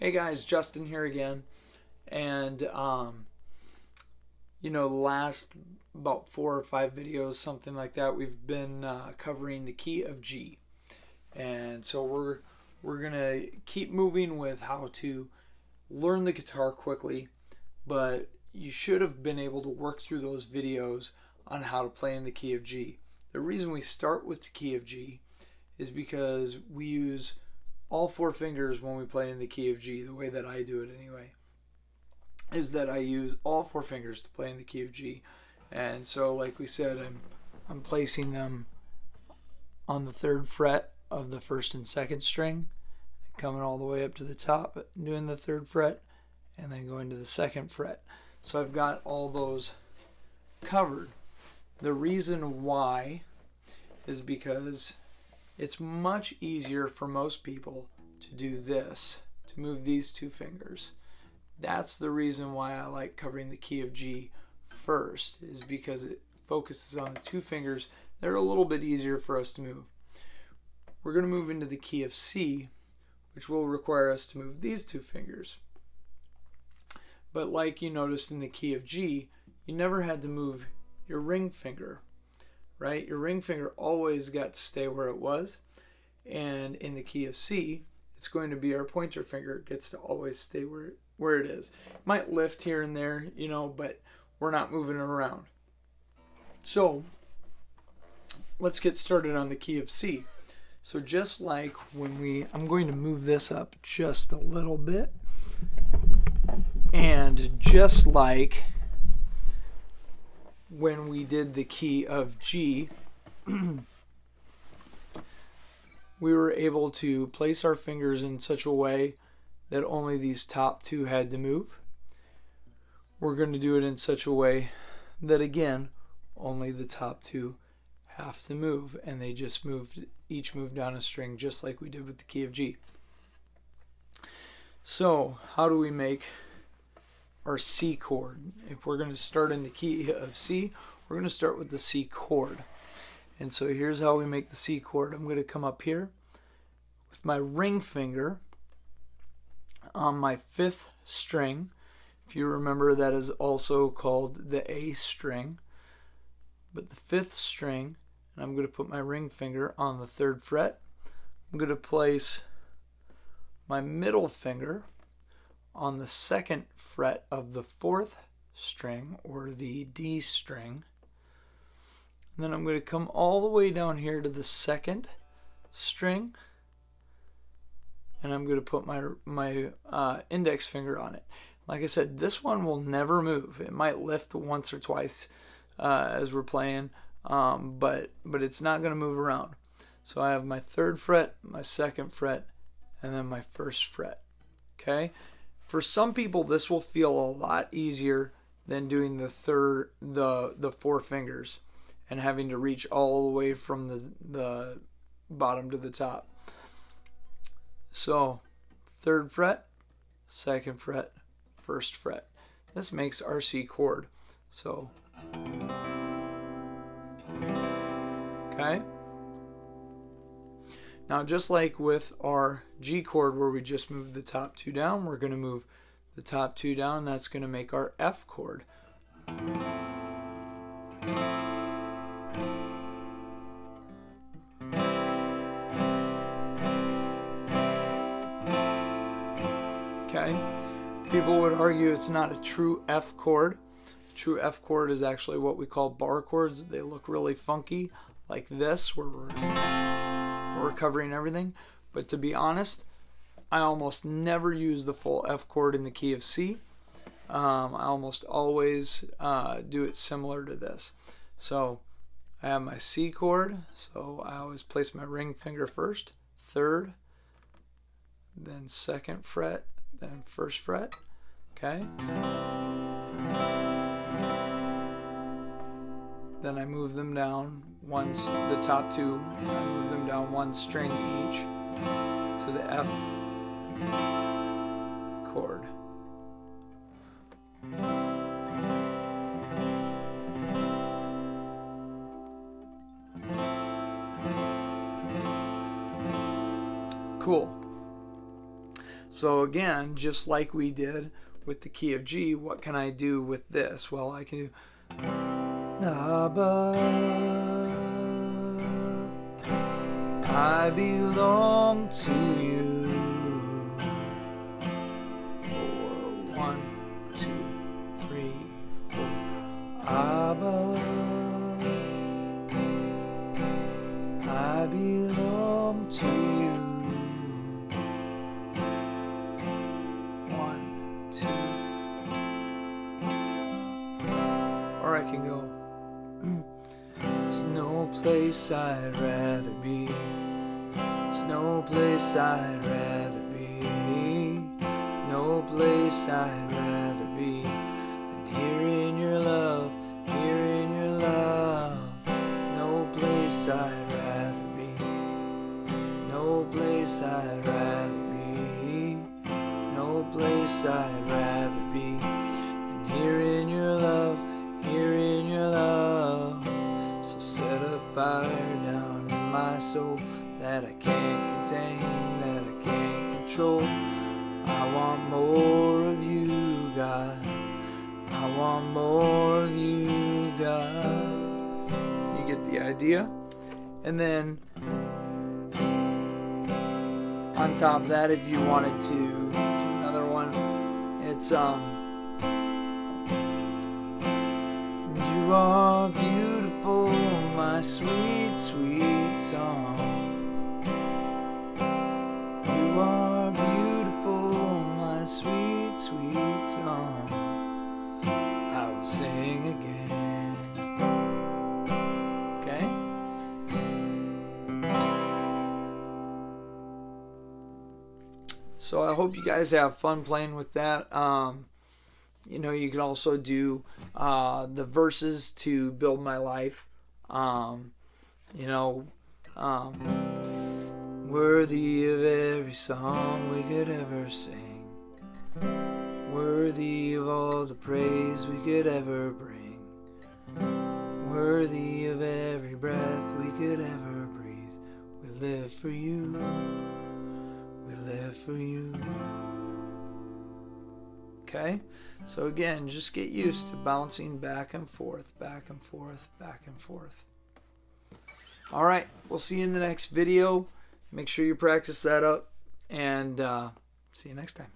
Hey guys, Justin here again. And the last about 4 or 5 videos, something like that, we've been covering the key of G. And so we're gonna keep moving with how to learn the guitar quickly, but you should have been able to work through those videos on how to play in the key of G. The reason we start with the key of G is because we use all 4 fingers when we play in the key of G. The way that I do it anyway is that I use all 4 fingers to play in the key of G. And so like we said, I'm placing them on the 3rd fret of the 1st and 2nd string, coming all the way up to the top, doing the 3rd fret, and then going to the 2nd fret. So I've got all those covered. The reason why is because it's much easier for most people to do this, to move these 2 fingers. That's the reason why I like covering the key of G first, is because it focuses on the 2 fingers. They're a little bit easier for us to move. We're going to move into the key of C, which will require us to move these 2 fingers. But like you noticed in the key of G, you never had to move your ring finger, right? Your ring finger always got to stay where it was. And in the key of C, it's going to be our pointer finger. It gets to always stay where it is. It might lift here and there, but we're not moving it around. So let's get started on the key of C. So just like I'm going to move this up just a little bit. And just like when we did the key of G, we were able to place our fingers in such a way that only these top 2 had to move. We're going to do it in such a way that, again, only the top 2 have to move, and they just each move down a string, just like we did with the key of G. So how do we make our C chord? If we're going to start in the key of C, we're going to start with the C chord. And so here's how we make the C chord. I'm going to come up here with my ring finger on my 5th string. If you remember, that is also called the A string. But the 5th string, and I'm going to put my ring finger on the 3rd fret. I'm going to place my middle finger on the 2nd fret of the 4th string, or the D string. And then I'm going to come all the way down here to the 2nd string, and I'm going to put my index finger on it. Like I said, this one will never move. It might lift once or twice as we're playing, but it's not going to move around. So I have my 3rd fret, my 2nd fret, and then my 1st fret. Okay? For some people, this will feel a lot easier than doing the 4 fingers and having to reach all the way from the bottom to the top. So 3rd fret, 2nd fret, 1st fret. This makes our C chord. So, okay. Now, just like with our G chord where we just moved the top 2 down, we're going to move the top 2 down. That's going to make our F chord. Okay? People would argue it's not a true F chord. A true F chord is actually what we call bar chords. They look really funky, like this, where we're covering everything. But to be honest, I almost never use the full F chord in the key of C. I almost always do it similar to this. So I have my C chord, so I always place my ring finger first, 3rd, then 2nd fret, then 1st fret. Okay? Then I move them down once, the top 2, I move them down 1 string each to the F chord. Cool. So again, just like we did with the key of G, what can I do with this? Well, I can do Abba, I belong to you. 1, 2, 3, 4. Abba, I belong to you. 1, 2. Or I can go. There's no place I'd rather be. There's no place I'd rather be. No place I'd rather be than here in your love, here in your love. No place I'd rather be. No place I'd rather be. No place I'd rather be than here in your love, here in your love. So set a fire down in my soul that I can't contain, that I can't control. I want more of you, God. I want more of you, God. You get the idea? And then on top of that, if you wanted to do another one, it's you are beautiful, my sweet, sweet song. You are beautiful, my sweet, sweet song. I will sing again. Okay? So I hope you guys have fun playing with that. You know, you can also do the verses to build my life. You know, worthy of every song we could ever sing, worthy of all the praise we could ever bring, worthy of every breath we could ever breathe. We live for you, we live for you. Okay, so again, just get used to bouncing back and forth, back and forth, back and forth. All right, we'll see you in the next video. Make sure you practice that up, and see you next time.